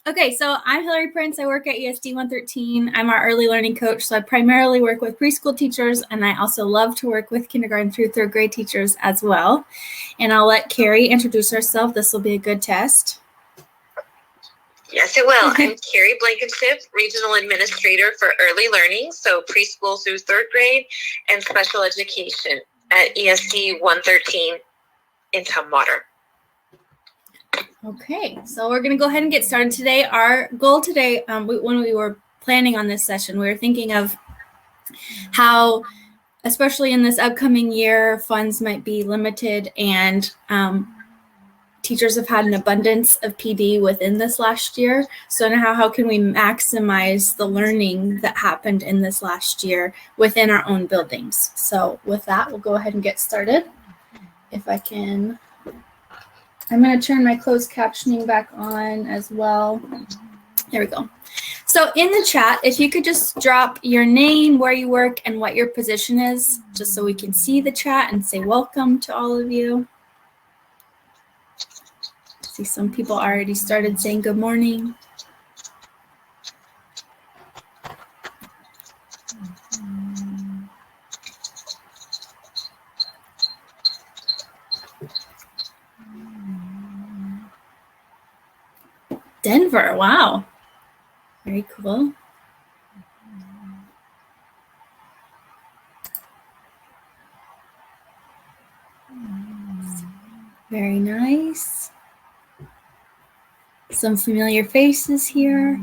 Okay, so I'm Hillary Prince. I work at ESD 113. I'm our early learning coach, so I primarily work with preschool teachers, and I also love to work with kindergarten through third grade teachers as well. And I'll let Carrie introduce herself. This will be a good test. Yes, it will. I'm Carrie Blankenship, Regional Administrator for Early Learning, so preschool through third grade and special education at ESD 113 in Tumwater. Okay, so we're going to go ahead and get started today. Our goal today, when we were planning on this session, we were thinking of how, especially in this upcoming year, funds might be limited, and teachers have had an abundance of PD within this last year. So now how can we maximize the learning that happened in this last year within our own buildings? So with that, we'll go ahead and get started. If I can... I'm going to turn my closed captioning back on as well. There we go. So in the chat, if you could just drop your name, where you work, and what your position is, just so we can see the chat and say welcome to all of you. I see some people already started saying good morning. Denver, wow. Very cool. Very nice. Some familiar faces here.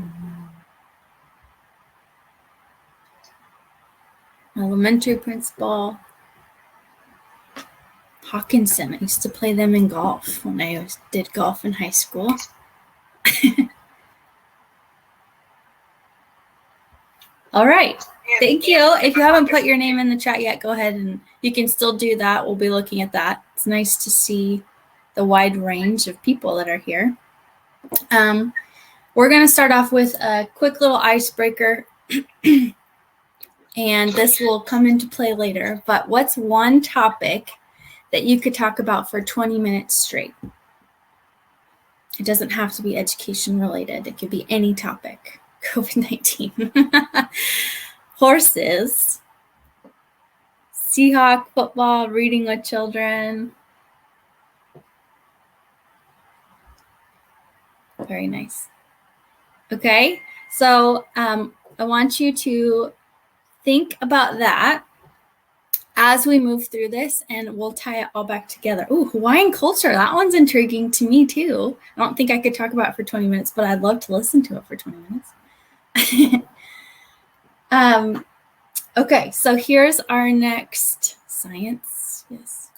Elementary principal. Hawkinson. I used to play them in golf when I did golf in high school. All right. Thank you. If you haven't put your name in the chat yet, go ahead and you can still do that. We'll be looking at that. It's nice to see the wide range of people that are here. We're going to start off with a quick little icebreaker, and this will come into play later. But what's one topic that you could talk about for 20 minutes straight? It doesn't have to be education related. It could be any topic. COVID-19. Horses, Seahawk football, reading with children. Very nice. Okay, so I want you to think about that as we move through this, and we'll tie it all back together. Ooh, Hawaiian culture. That one's intriguing to me too. I don't think I could talk about it for 20 minutes, but I'd love to listen to it for 20 minutes. Okay, so here's our next science. Yes.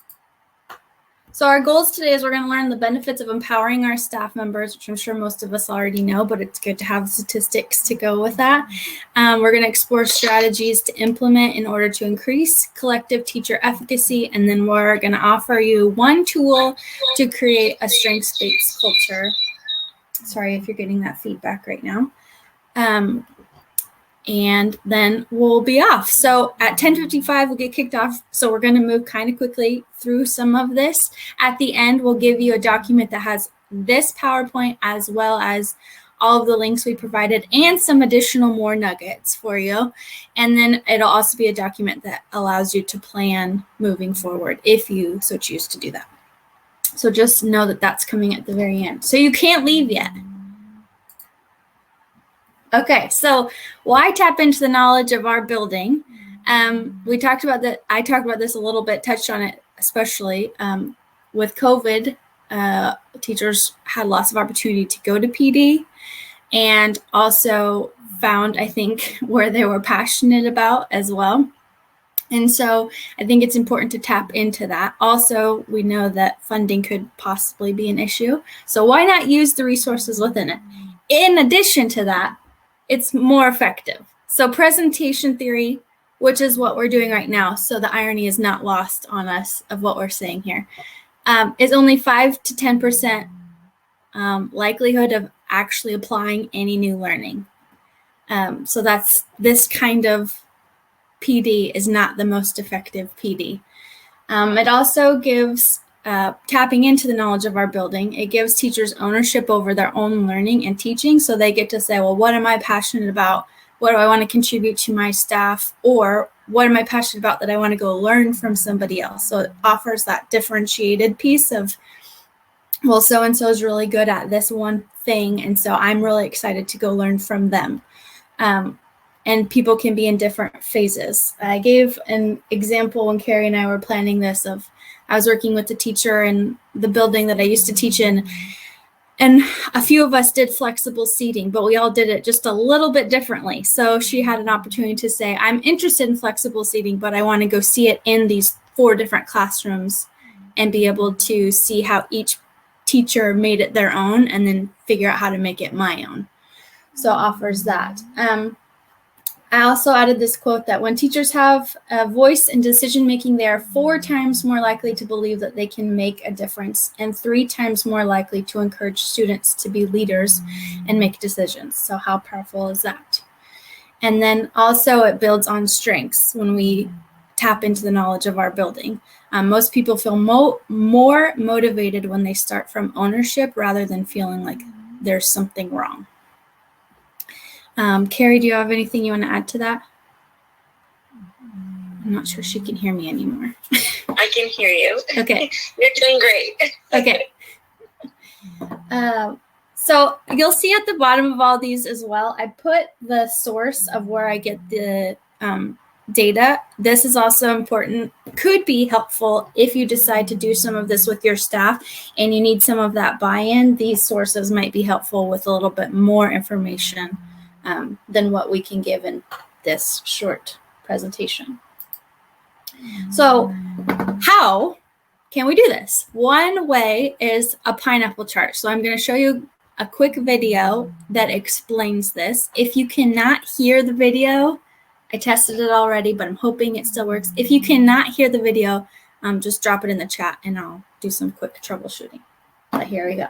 So our goals today is we're going to learn the benefits of empowering our staff members, which I'm sure most of us already know, but it's good to have statistics to go with that. We're going to explore strategies to implement in order to increase collective teacher efficacy, and then we're going to offer you one tool to create a strengths-based culture. Sorry if you're getting that feedback right now. And then we'll be off. So at 10:55, we'll get kicked off. So we're going to move kind of quickly through some of this. At the end, we'll give you a document that has this PowerPoint as well as all of the links we provided and some additional more nuggets for you. And then it'll also be a document that allows you to plan moving forward if you so choose to do that. So just know that that's coming at the very end. So you can't leave yet. Okay, so why tap into the knowledge of our building? We talked about that. I talked about this a little bit, touched on it, especially with COVID. Teachers had lots of opportunity to go to PD and also found, I think, where they were passionate about as well. And so I think it's important to tap into that. Also, we know that funding could possibly be an issue. So why not use the resources within it? In addition to that, it's more effective. So presentation theory, which is what we're doing right now, so the irony is not lost on us of what we're saying here, is only 5 to 10% likelihood of actually applying any new learning. So that's this kind of PD is not the most effective PD. It also gives tapping into the knowledge of our building. It gives teachers ownership over their own learning and teaching, so they get to say, well, what am I passionate about? What do I want to contribute to my staff? Or what am I passionate about that I want to go learn from somebody else? So it offers that differentiated piece of, well, so-and-so is really good at this one thing, and so I'm really excited to go learn from them. And people can be in different phases. I gave an example when Carrie and I were planning this of, I was working with a teacher in the building that I used to teach in, and a few of us did flexible seating, but we all did it just a little bit differently. So she had an opportunity to say, I'm interested in flexible seating, but I want to go see it in these 4 different classrooms and be able to see how each teacher made it their own and then figure out how to make it my own. So it offers that. I also added this quote that when teachers have a voice in decision making, they are 4 times more likely to believe that they can make a difference and 3 times more likely to encourage students to be leaders and make decisions. So how powerful is that? And then also it builds on strengths when we tap into the knowledge of our building. Most people feel more motivated when they start from ownership rather than feeling like there's something wrong. Carrie, do you have anything you want to add to that? I'm not sure she can hear me anymore. I can hear you. Okay. You're doing great. Okay. So you'll see at the bottom of all these as well, I put the source of where I get the data. This is also important, could be helpful if you decide to do some of this with your staff and you need some of that buy-in. These sources might be helpful with a little bit more information than what we can give in this short presentation. So how can we do this? One way is a pineapple chart. So I'm going to show you a quick video that explains this. If you cannot hear the video, I tested it already, but I'm hoping it still works. If you cannot hear the video, just drop it in the chat and I'll do some quick troubleshooting. But here we go.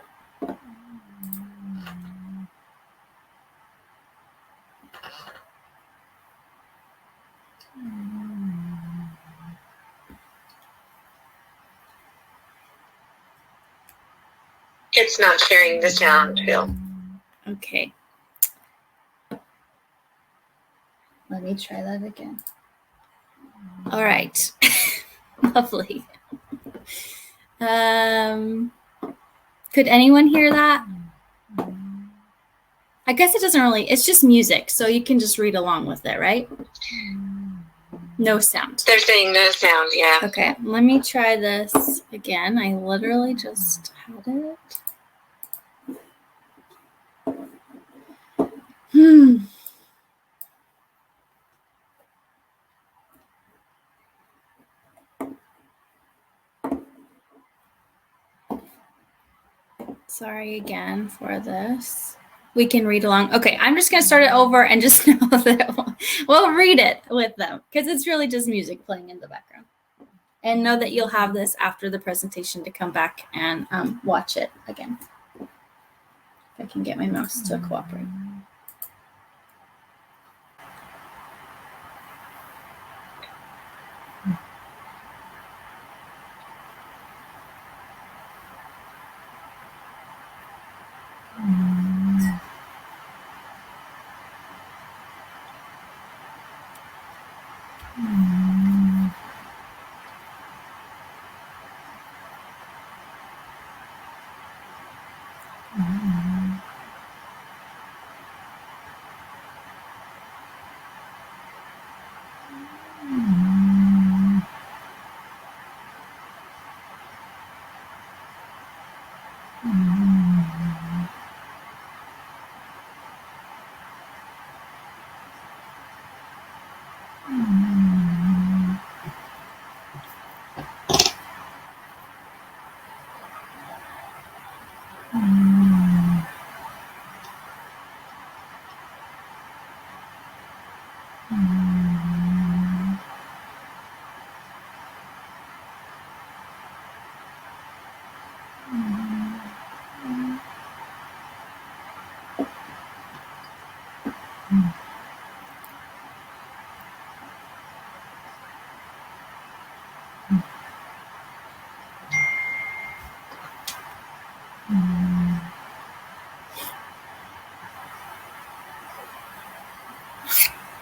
It's not sharing the sound, Phil. Okay. Let me try that again. All right. Lovely. Could anyone hear that? I guess it doesn't really, it's just music, so you can just read along with it, right? No sound. They're saying no sound, yeah. Okay, let me try this again. I literally just had it. Sorry again for this. We can read along. Okay, I'm just going to start it over and just know that we'll read it with them because it's really just music playing in the background. And know that you'll have this after the presentation to come back and watch it again. If I can get my mouse to cooperate.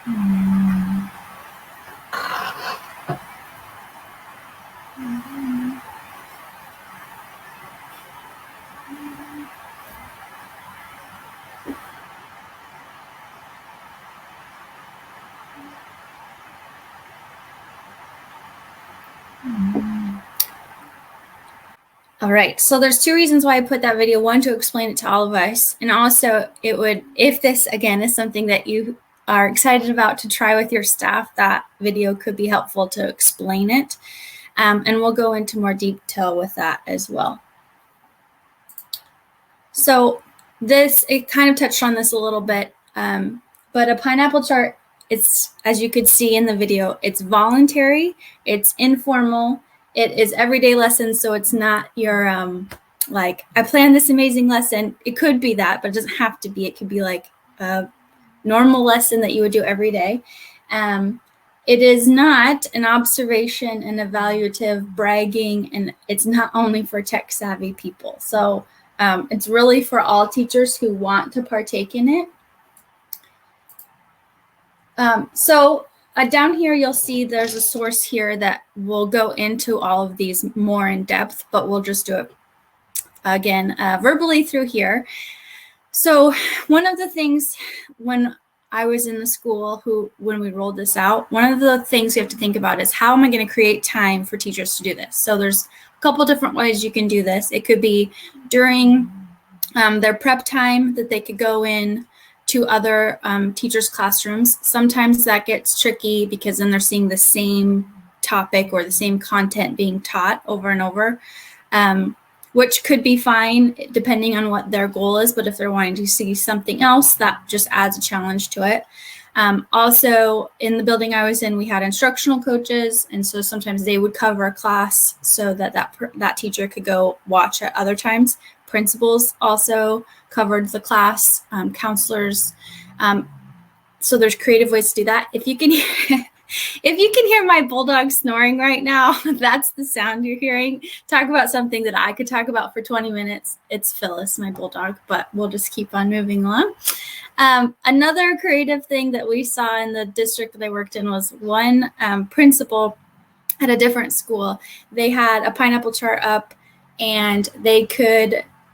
All right, so there's two reasons why I put that video. One, to explain it to all of us, and also it would, if this again is something that you are excited about to try with your staff, that video could be helpful to explain it. And we'll go into more detail with that as well. So this, it kind of touched on this a little bit, but a pineapple chart, it's, as you could see in the video, it's voluntary, it's informal, it is everyday lessons, so it's not your, like, I planned this amazing lesson. It could be that, but it doesn't have to be. It could be like a normal lesson that you would do every day. It is not an observation and evaluative bragging, and it's not only for tech-savvy people. So it's really for all teachers who want to partake in it. Down here, you'll see there's a source here that will go into all of these more in depth, but we'll just do it again verbally through here. So one of the things when I was in the school when we rolled this out, one of the things you have to think about is, how am I going to create time for teachers to do this? So there's a couple different ways you can do this. It could be during their prep time, that they could go in to other teachers' classrooms. Sometimes that gets tricky because then they're seeing the same topic or the same content being taught over and over, which could be fine depending on what their goal is. But if they're wanting to see something else, that just adds a challenge to it. Also, in the building I was in, we had instructional coaches, and so sometimes they would cover a class so that that teacher could go watch at other times. Principals also covered the class, counselors. So there's creative ways to do that. If you can hear my bulldog snoring right now, that's the sound you're hearing. Talk about something that I could talk about for 20 minutes. It's Phyllis, my bulldog, but we'll just keep on moving along. Another creative thing that we saw in the district that I worked in was one principal at a different school. They had a pineapple chart up, and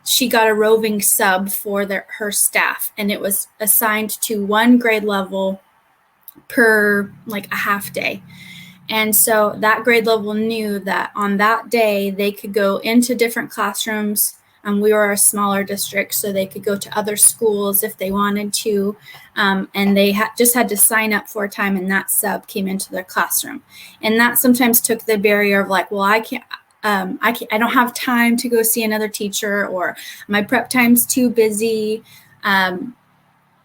she got a roving sub for her staff, and it was assigned to one grade level per like a half day. And so that grade level knew that on that day they could go into different classrooms. We were a smaller district, so they could go to other schools if they wanted to. And they just had to sign up for a time, and that sub came into their classroom. And that sometimes took the barrier of like, well, I don't have time to go see another teacher, or my prep time's too busy.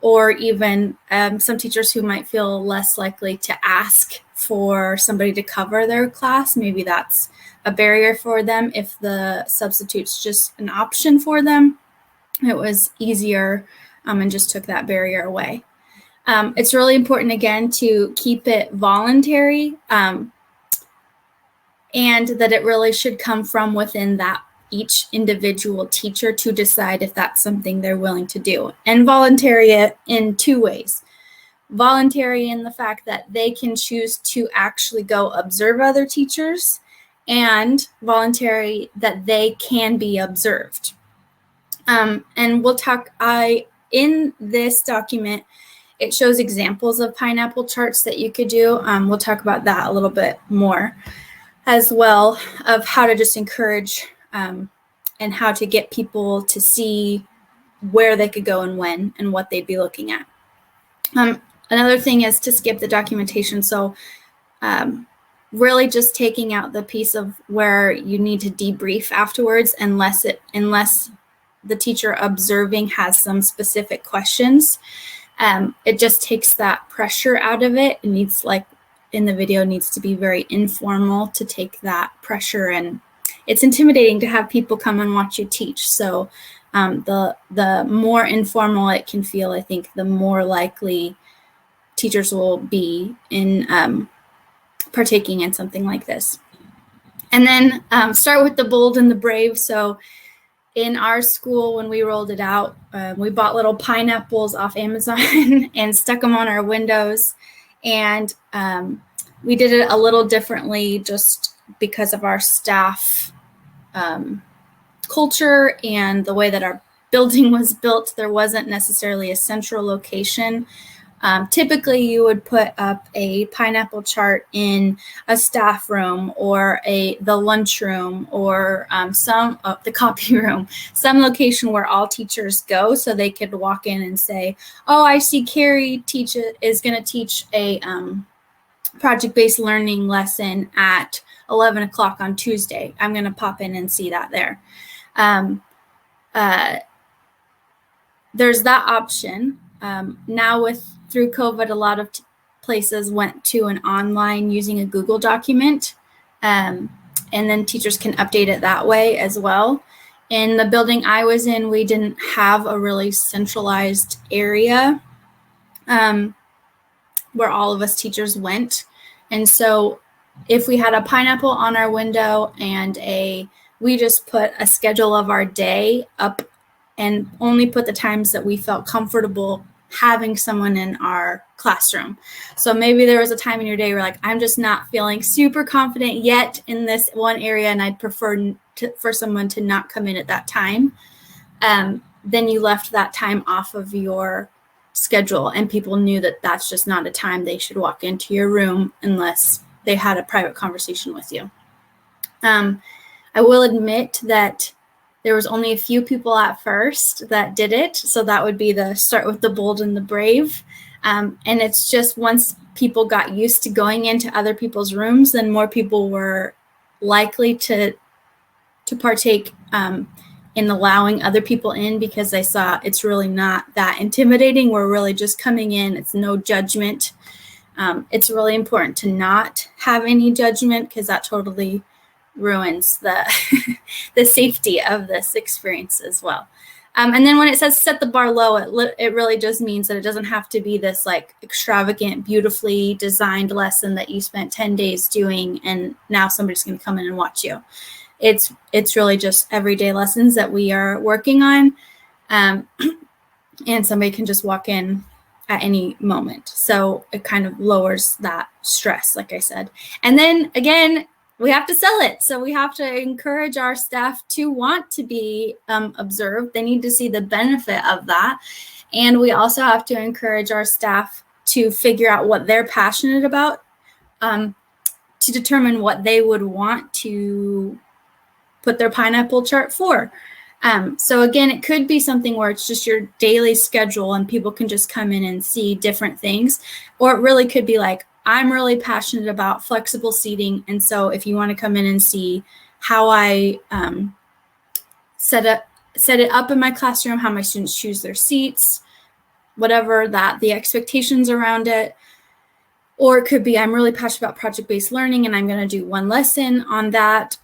Or even some teachers who might feel less likely to ask for somebody to cover their class. Maybe that's a barrier for them. If the substitute's just an option for them, it was easier and just took that barrier away. It's really important, again, to keep it voluntary, and that it really should come from within that each individual teacher to decide if that's something they're willing to do. And voluntary in two ways. Voluntary in the fact that they can choose to actually go observe other teachers, and voluntary that they can be observed. And we'll talk, in this document, it shows examples of pineapple charts that you could do. We'll talk about that a little bit more as well, of how to just encourage and how to get people to see where they could go and when and what they'd be looking at. Another thing is to skip the documentation. So really just taking out the piece of where you need to debrief afterwards, unless the teacher observing has some specific questions. It just takes that pressure out of it. It needs, like in the video, needs to be very informal to take that pressure, and it's intimidating to have people come and watch you teach. So the more informal it can feel, I think the more likely teachers will be in partaking in something like this. And then start with the bold and the brave. So in our school, when we rolled it out, we bought little pineapples off Amazon and stuck them on our windows. And we did it a little differently just because of our staff culture and the way that our building was built. There wasn't necessarily a central location. Typically, you would put up a pineapple chart in a staff room or the lunchroom or the copy room, some location where all teachers go, so they could walk in and say, "Oh, I see Carrie is going to teach a project-based learning lesson at 11 o'clock on Tuesday. I'm going to pop in and see that there." There's that option. Now through COVID, a lot of places went to an online using a Google document, and then teachers can update it that way as well. In the building I was in, we didn't have a really centralized area where all of us teachers went. And so if we had a pineapple on our window and we just put a schedule of our day up and only put the times that we felt comfortable having someone in our classroom. So maybe there was a time in your day where like, I'm just not feeling super confident yet in this one area, and I'd prefer for someone to not come in at that time. Then you left that time off of your schedule, and people knew that that's just not a time they should walk into your room unless they had a private conversation with you. I will admit that there was only a few people at first that did it. So that would be the start with the bold and the brave. And it's just once people got used to going into other people's rooms, then more people were likely to partake in allowing other people in, because they saw it's really not that intimidating. We're really just coming in. It's no judgment. It's really important to not have any judgment, because that totally ruins the safety of this experience as well. And then when it says set the bar low, it really just means that it doesn't have to be this like extravagant, beautifully designed lesson that you spent 10 days doing and now somebody's going to come in and watch you. It's really just everyday lessons that we are working on, and somebody can just walk in at any moment. So it kind of lowers that stress, like I said. And then again, we have to sell it. So we have to encourage our staff to want to be observed. They need to see the benefit of that. And we also have to encourage our staff to figure out what they're passionate about, to determine what they would want to put their pineapple chart for. So again, it could be something where it's just your daily schedule and people can just come in and see different things. Or it really could be like, I'm really passionate about flexible seating. And so if you want to come in and see how I set it up in my classroom, how my students choose their seats, whatever the expectations around it. Or it could be, I'm really passionate about project-based learning and I'm going to do one lesson on that.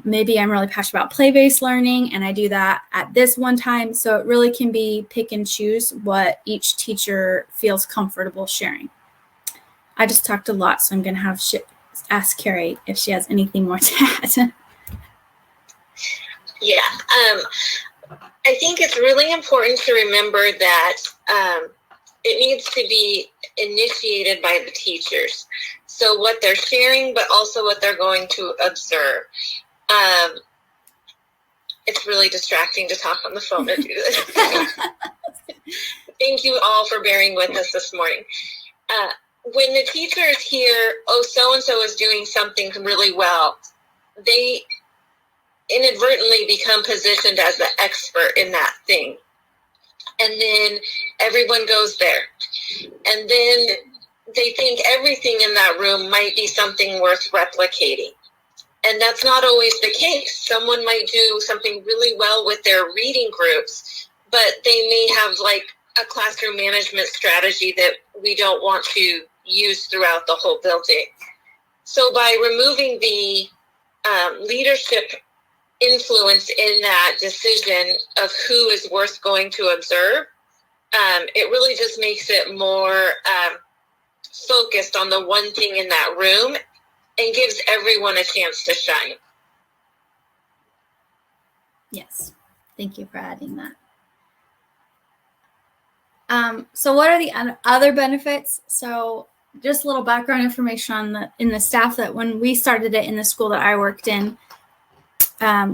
Maybe I'm really passionate about play-based learning and I do that at this one time. So it really can be pick and choose what each teacher feels comfortable sharing. I just talked a lot, so I'm going to ask Carrie if she has anything more to add. Yeah, I think it's really important to remember that it needs to be initiated by the teachers. So what they're sharing, but also what they're going to observe. It's really distracting to talk on the phone to do this. Thank you all for bearing with us this morning. When the teachers hear, oh, so-and-so is doing something really well, they inadvertently become positioned as the expert in that thing. And then everyone goes there. And then they think everything in that room might be something worth replicating. And that's not always the case. Someone might do something really well with their reading groups, but they may have like a classroom management strategy that we don't want to use throughout the whole building. So by removing the leadership influence in that decision of who is worth going to observe, it really just makes it more focused on the one thing in that room and gives everyone a chance to shine. Yes, thank you for adding that. So what are the other benefits? So just a little background information on in the staff, that when we started it in the school that I worked in,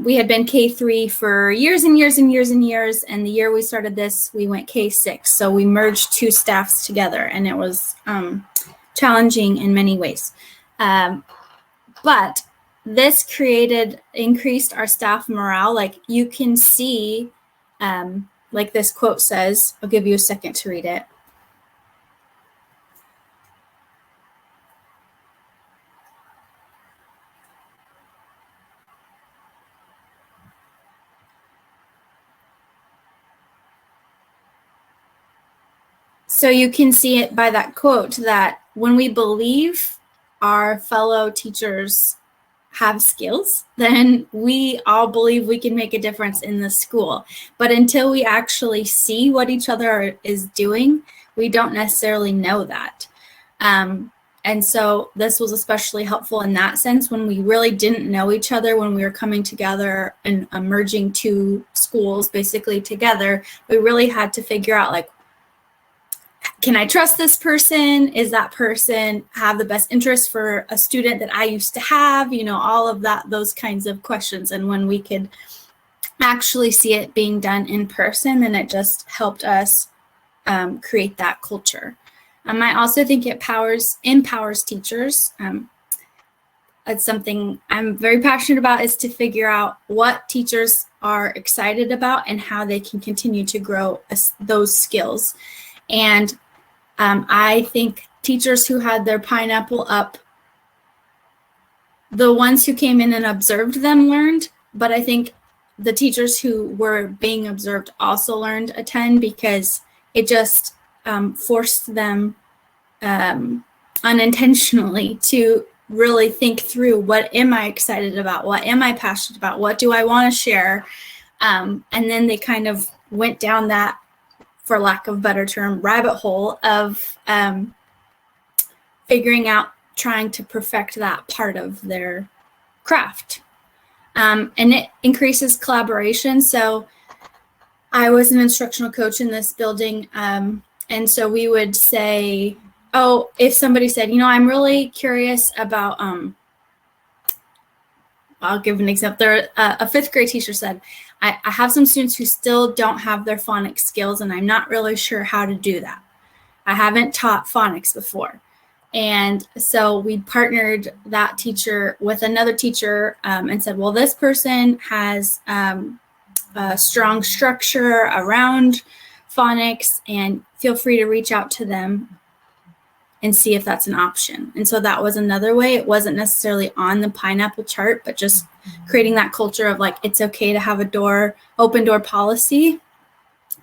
we had been K3 for years and years and years and years. And the year we started this, we went K6. So we merged two staffs together, and it was challenging in many ways. But this increased our staff morale. Like you can see, like this quote says, I'll give you a second to read it. So you can see it by that quote that when we believe our fellow teachers have skills, then we all believe we can make a difference in the school. But until we actually see what each other is doing, we don't necessarily know that. And so this was especially helpful in that sense when we really didn't know each other, when we were coming together and merging two schools basically together. We really had to figure out, like, can I trust this person? Is that person have the best interest for a student that I used to have? You know, all of that, those kinds of questions. And when we could actually see it being done in person, then it just helped us create that culture. I also think it empowers teachers. It's something I'm very passionate about, is to figure out what teachers are excited about and how they can continue to grow those skills. And I think teachers who had their pineapple up, the ones who came in and observed them learned, but I think the teachers who were being observed also learned a ton, because it just forced them unintentionally to really think through, what am I excited about? What am I passionate about? What do I want to share? And then they kind of went down that, for lack of a better term, rabbit hole of figuring out, trying to perfect that part of their craft. And it increases collaboration. So I was an instructional coach in this building. And so we would say, oh, if somebody said, you know, I'm really curious about, I'll give an example. A fifth grade teacher said, I have some students who still don't have their phonics skills, and I'm not really sure how to do that. I haven't taught phonics before. And so we partnered that teacher with another teacher and said, well, this person has a strong structure around phonics, and feel free to reach out to them and see if that's an option. And so that was another way. It wasn't necessarily on the pineapple chart, but just creating that culture of, like, it's okay to have open door policy,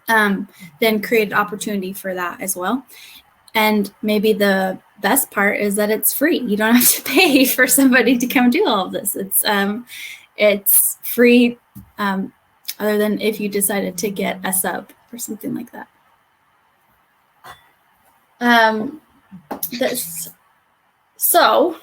then created opportunity for that as well. And maybe the best part is that it's free. You don't have to pay for somebody to come do all of this. It's free, other than if you decided to get a sub or something like that. So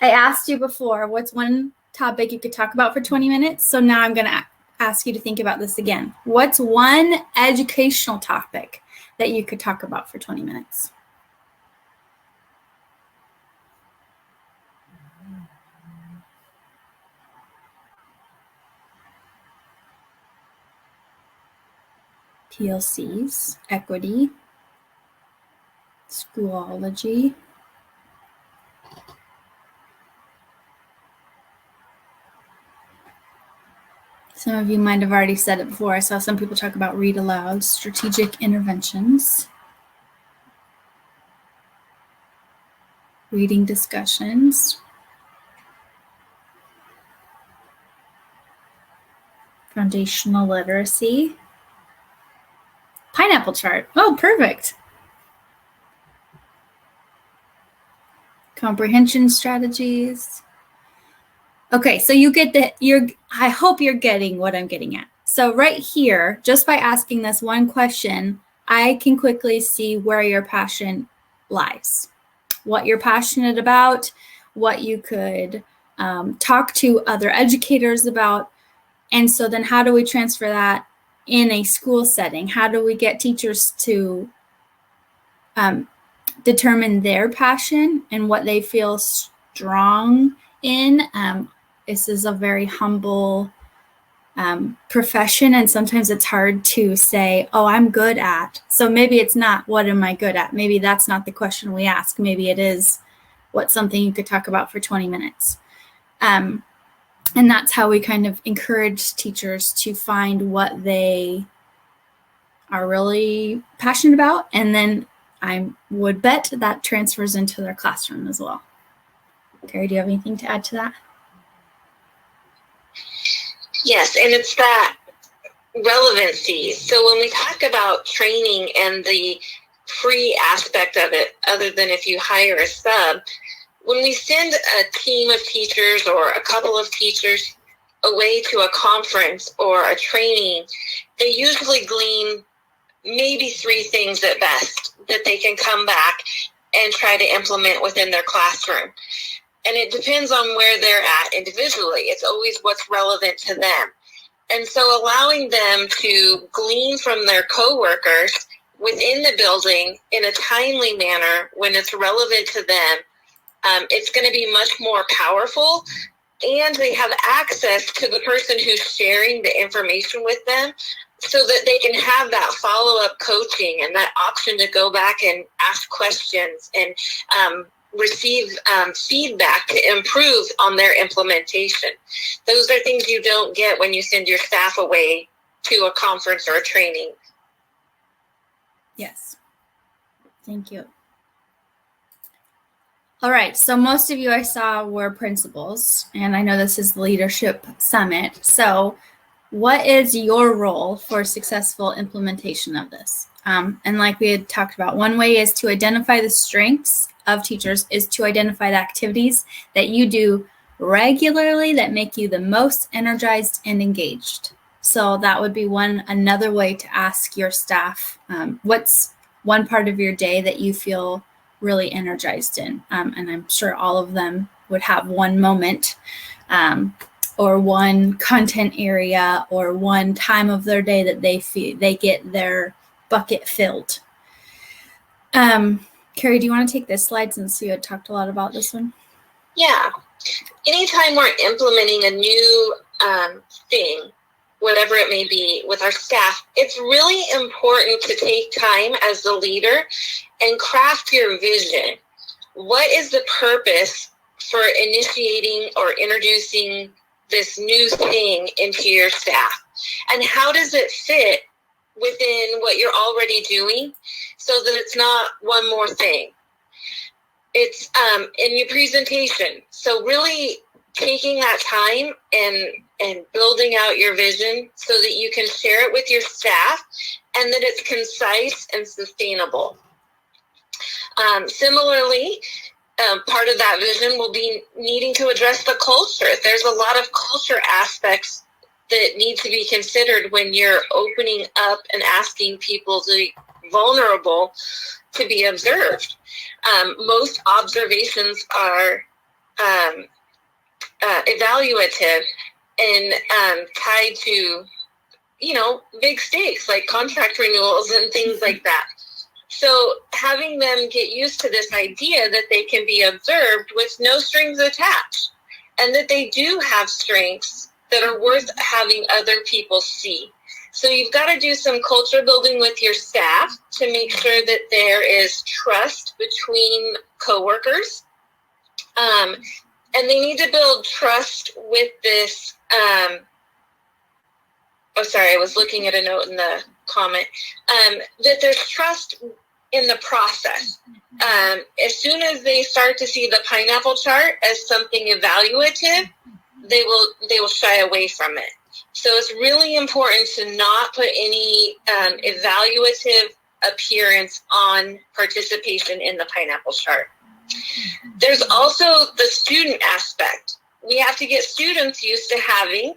I asked you before, what's one topic you could talk about for 20 minutes? So now I'm going to ask you to think about this again. What's one educational topic that you could talk about for 20 minutes? PLCs, equity, Schoology. Some of you might have already said it before. I saw some people talk about read aloud, strategic interventions, reading discussions, foundational literacy, pineapple chart. Oh, perfect. Comprehension strategies. Okay, so you get I hope you're getting what I'm getting at. So right here, just by asking this one question, I can quickly see where your passion lies, what you're passionate about, what you could talk to other educators about. And so then how do we transfer that in a school setting? How do we get teachers to determine their passion and what they feel strong in. This is a very humble profession, and sometimes it's hard to say, oh, I'm good at. So maybe it's not, what am I good at? Maybe that's not the question we ask. Maybe it is, what's something you could talk about for 20 minutes? And that's how we kind of encourage teachers to find what they are really passionate about. And then I would bet that transfers into their classroom as well. Terry, do you have anything to add to that? Yes, and it's that relevancy. So when we talk about training and the free aspect of it, other than if you hire a sub, when we send a team of teachers or a couple of teachers away to a conference or a training, they usually glean maybe 3 things at best that they can come back and try to implement within their classroom. And it depends on where they're at individually. It's always what's relevant to them. And so allowing them to glean from their coworkers within the building in a timely manner when it's relevant to them, it's going to be much more powerful. And they have access to the person who's sharing the information with them so that they can have that follow-up coaching and that option to go back and ask questions and receive feedback to improve on their implementation. Those are things you don't get when you send your staff away to a conference or a training. Yes. Thank you. All right. So most of you I saw were principals, and I know this is the Leadership Summit. So what is your role for successful implementation of this? And like we had talked about, one way is to identify the strengths of teachers is to identify the activities that you do regularly that make you the most energized and engaged. So that would be another way to ask your staff, what's one part of your day that you feel really energized in? And I'm sure all of them would have one moment or one content area or one time of their day that they feel they get their bucket filled. Carrie, do you want to take this slide since you had talked a lot about this one? Yeah. Anytime we're implementing a new thing, whatever it may be, with our staff, it's really important to take time as the leader and craft your vision. What is the purpose for initiating or introducing this new thing into your staff? And how does it fit within what you're already doing so that it's not one more thing? It's in your presentation. So really taking that time and building out your vision so that you can share it with your staff and that it's concise and sustainable. Similarly, part of that vision will be needing to address the culture. There's a lot of culture aspects that need to be considered when you're opening up and asking people to be vulnerable to be observed. Most observations are evaluative and tied to, big stakes like contract renewals and things like that. So having them get used to this idea that they can be observed with no strings attached and that they do have strengths that are worth having other people see. So you've got to do some culture building with your staff to make sure that there is trust between coworkers. And they need to build trust with this. I was looking at a note in the comment. That there's trust in the process. As soon as they start to see the pineapple chart as something evaluative, they will shy away from it. So it's really important to not put any evaluative appearance on participation in the pineapple chart. There's also the student aspect. We have to get students used to having,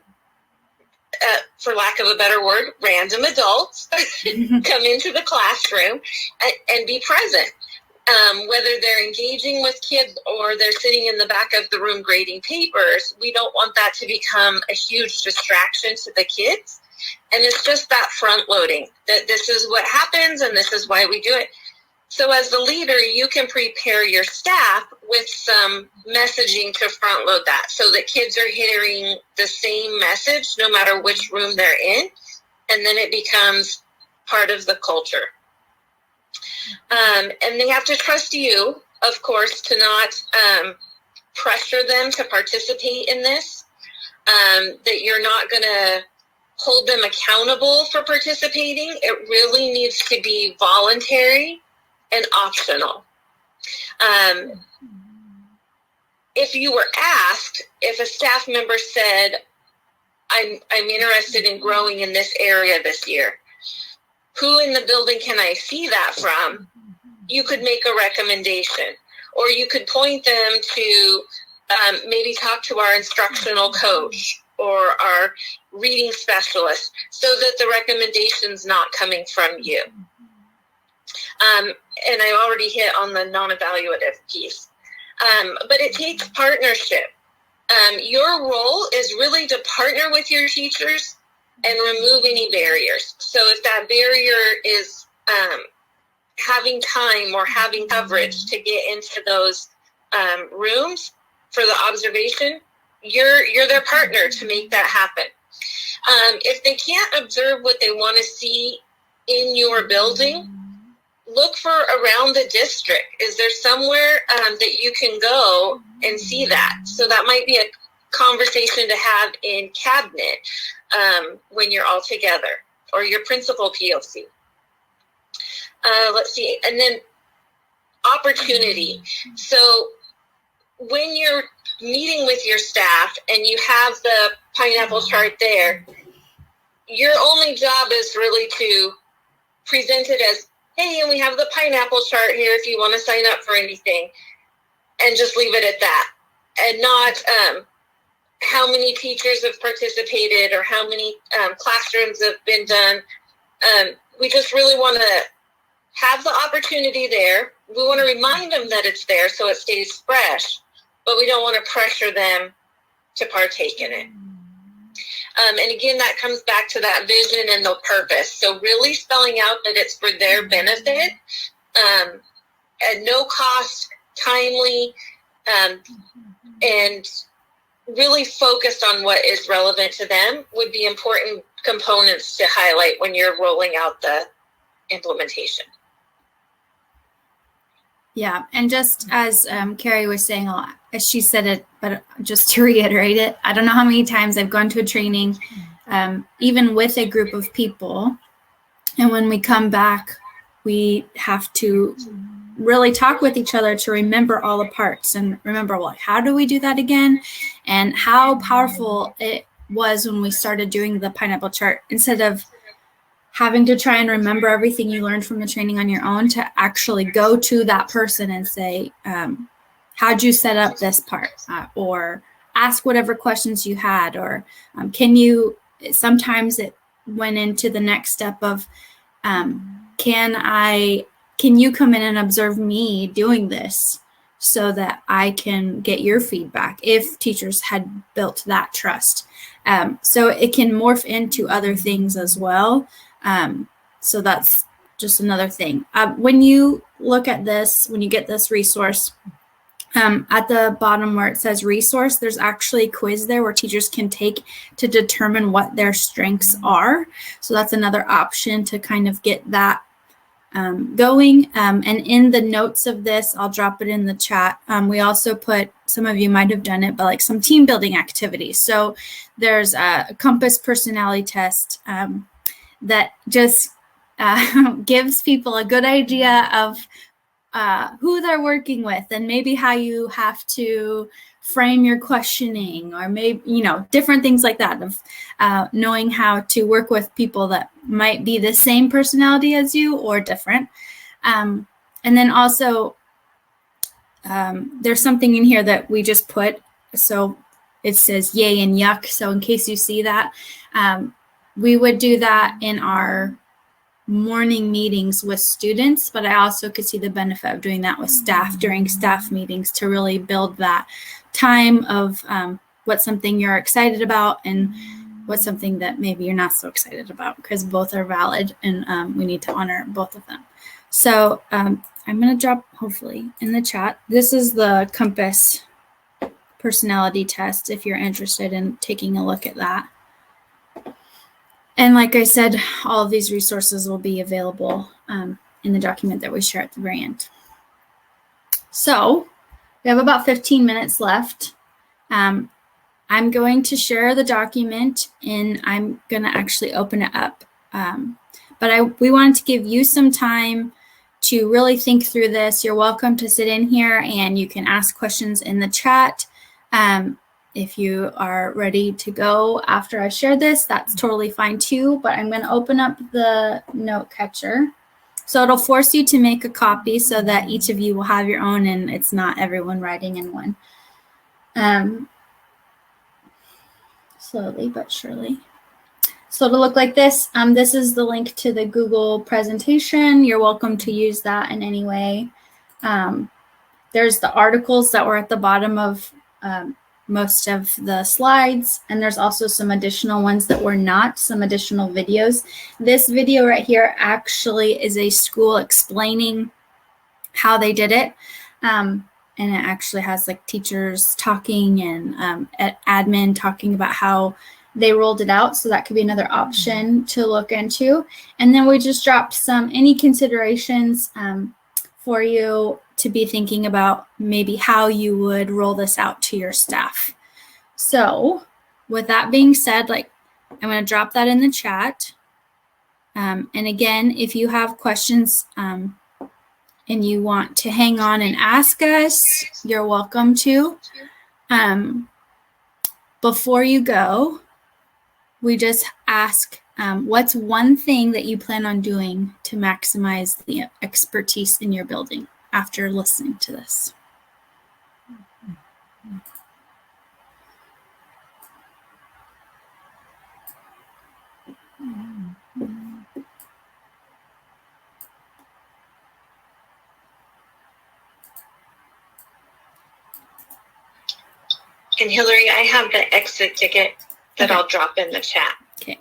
for lack of a better word, random adults come into the classroom and be present. Whether they're engaging with kids or they're sitting in the back of the room grading papers, we don't want that to become a huge distraction to the kids. And it's just that front loading, that this is what happens and this is why we do it. So as the leader, you can prepare your staff with some messaging to front load that so that kids are hearing the same message no matter which room they're in, and then it becomes part of the culture. And they have to trust you, of course, to not pressure them to participate in this, that you're not going to hold them accountable for participating. It really needs to be voluntary and optional. If you were asked, if a staff member said, I'm interested in growing in this area this year, who in the building can I see that from? You could make a recommendation, or you could point them to maybe talk to our instructional coach or our reading specialist so that the recommendation's not coming from you. And I already hit on the non-evaluative piece. But it takes partnership. Your role is really to partner with your teachers and remove any barriers. So if that barrier is having time or having coverage to get into those rooms for the observation, you're their partner to make that happen. If they can't observe what they want to see in your building, look for around the district. Is there somewhere that you can go and see that? So that might be a conversation to have in cabinet when you're all together, or your principal POC. Let's see. And then opportunity. So when you're meeting with your staff and you have the pineapple chart there, your only job is really to present it as, hey, and we have the pineapple chart here if you want to sign up for anything, and just leave it at that, and not how many teachers have participated or how many classrooms have been done. We just really want to have the opportunity there. We want to remind them that it's there so it stays fresh, but we don't want to pressure them to partake in it. And again, that comes back to that vision and the purpose. So really spelling out that it's for their benefit, at no cost, timely, and really focused on what is relevant to them would be important components to highlight when you're rolling out the implementation. Yeah, and just as Carrie was saying, as she said it, but just to reiterate it, I don't know how many times I've gone to a training, even with a group of people, and when we come back, we have to really talk with each other to remember all the parts and remember, well, how do we do that again? And how powerful it was when we started doing the pineapple chart, instead of having to try and remember everything you learned from the training on your own, to actually go to that person and say, how'd you set up this part? Or ask whatever questions you had, or sometimes it went into the next step of, can you come in and observe me doing this so that I can get your feedback, if teachers had built that trust. So it can morph into other things as well. So that's just another thing. When you look at this, when you get this resource, at the bottom where it says resource, there's actually a quiz there where teachers can take to determine what their strengths are. So that's another option to kind of get that going. And in the notes of this, I'll drop it in the chat. We also put, some of you might have done it, but like some team building activities. So there's a compass personality test that just gives people a good idea of who they're working with, and maybe how you have to frame your questioning, or maybe, different things like that, of knowing how to work with people that might be the same personality as you or different. And then also there's something in here that we just put. So it says yay and yuck. So in case you see that, we would do that in our morning meetings with students, but I also could see the benefit of doing that with staff during staff meetings to really build that time of what's something you're excited about and what's something that maybe you're not so excited about, because both are valid and we need to honor both of them. So I I'm going to drop, hopefully, in the chat. This is the Compass personality test if you're interested in taking a look at that. And like I said, all of these resources will be available in the document that we share at the very end. So we have about 15 minutes left. I'm going to share the document and I'm going to actually open it up. But we wanted to give you some time to really think through this. You're welcome to sit in here and you can ask questions in the chat. If you are ready to go after I share this, that's totally fine too, but I'm going to open up the note catcher. So it'll force you to make a copy so that each of you will have your own and it's not everyone writing in one. Slowly but surely. So it'll look like this. This is the link to the Google presentation. You're welcome to use that in any way. There's the articles that were at the bottom of most of the slides, and there's also some additional ones that were not, some additional videos. This video right here actually is a school explaining how they did it. And it actually has like teachers talking and admin talking about how they rolled it out. So that could be another option to look into. And then we just dropped any considerations for you to be thinking about maybe how you would roll this out to your staff. So with that being said, I'm going to drop that in the chat. And again, if you have questions and you want to hang on and ask us, you're welcome to. Before you go, we just ask, what's one thing that you plan on doing to maximize the expertise in your building after listening to this? And Hillary, I have the exit ticket that I'll drop in the chat. Okay.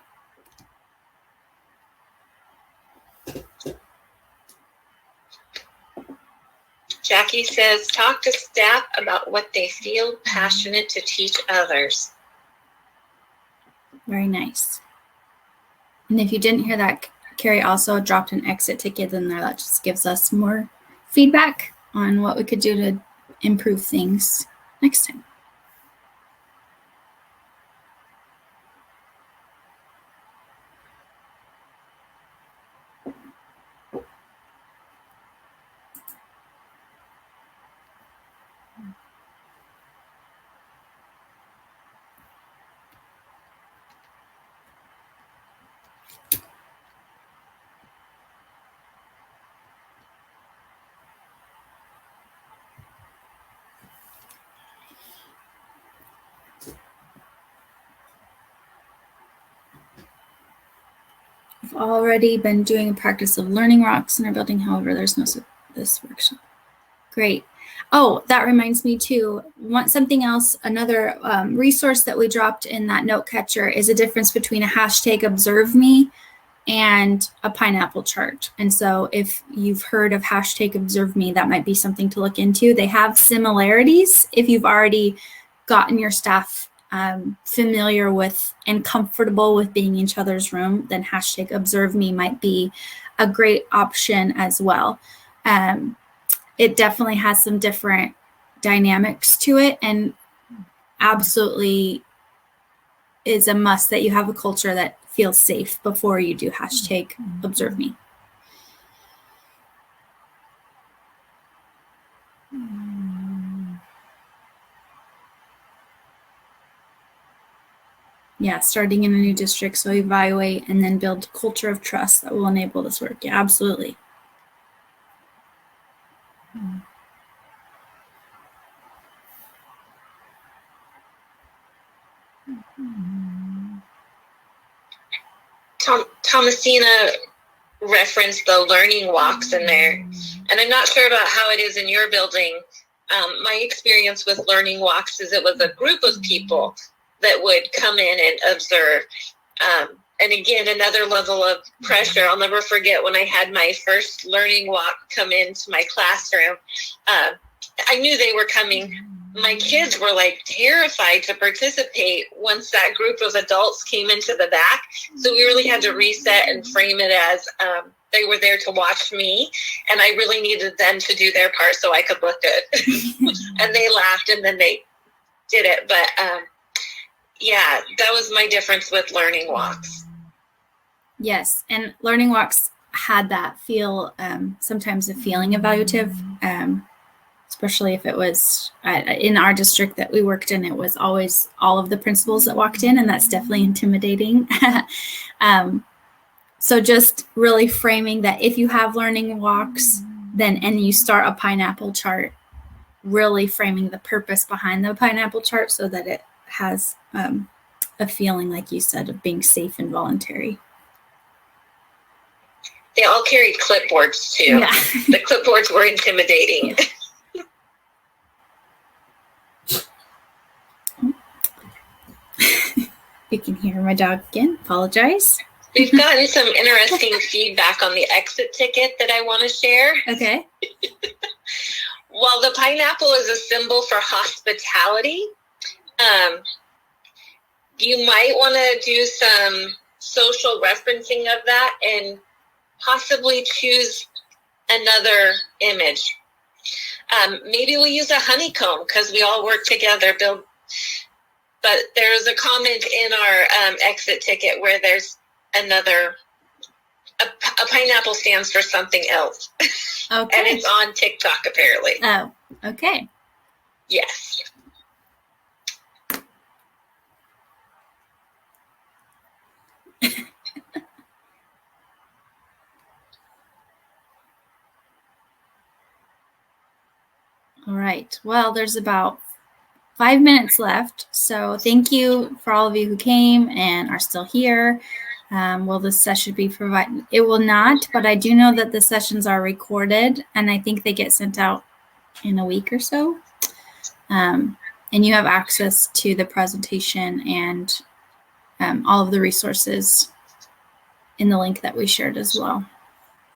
Jackie says, talk to staff about what they feel passionate to teach others. Very nice. And if you didn't hear that, Carrie also dropped an exit ticket in there. That just gives us more feedback on what we could do to improve things next time. We've already been doing a practice of learning rocks in our building. However, there's no this workshop. Great. Oh, that reminds me too. Something else, another resource that we dropped in that note catcher is a difference between a hashtag observe me and a pineapple chart. And so if you've heard of hashtag observe me, that might be something to look into. They have similarities if you've already gotten your staff familiar with and comfortable with being in each other's room, then hashtag observe me might be a great option as well. It definitely has some different dynamics to it, and absolutely is a must that you have a culture that feels safe before you do hashtag observe me. Yeah, starting in a new district, so evaluate and then build a culture of trust that will enable this work. Yeah, absolutely. Thomasina referenced the learning walks in there, and I'm not sure about how it is in your building. My experience with learning walks is it was a group of people that would come in and observe. And again, another level of pressure. I'll never forget when I had my first learning walk come into my classroom. I knew they were coming. My kids were like terrified to participate once that group of adults came into the back. So we really had to reset and frame it as they were there to watch me, and I really needed them to do their part so I could look good. And they laughed, and then they did it. But yeah, that was my difference with learning walks. Yes, and learning walks had that feel, sometimes a feeling evaluative, especially if it was in our district that we worked in, it was always all of the principals that walked in, and that's definitely intimidating. So just really framing that if you have learning walks, and you start a pineapple chart, really framing the purpose behind the pineapple chart so that it has a feeling, like you said, of being safe and voluntary. They all carried clipboards too. Yeah. The clipboards were intimidating. You can hear my dog again. Apologize. We've gotten some interesting feedback on the exit ticket that I want to share. Okay. While the pineapple is a symbol for hospitality, you might want to do some social referencing of that and possibly choose another image. Maybe we'll use a honeycomb because we all work together. But there's a comment in our exit ticket where there's another, a pineapple stands for something else. Okay. And it's on TikTok apparently. Oh, okay. Yes. All right. Well, there's about 5 minutes left. So thank you for all of you who came and are still here. Will this session be provided? It will not, but I do know that the sessions are recorded, and I think they get sent out in a week or so. And you have access to the presentation and all of the resources in the link that we shared as well.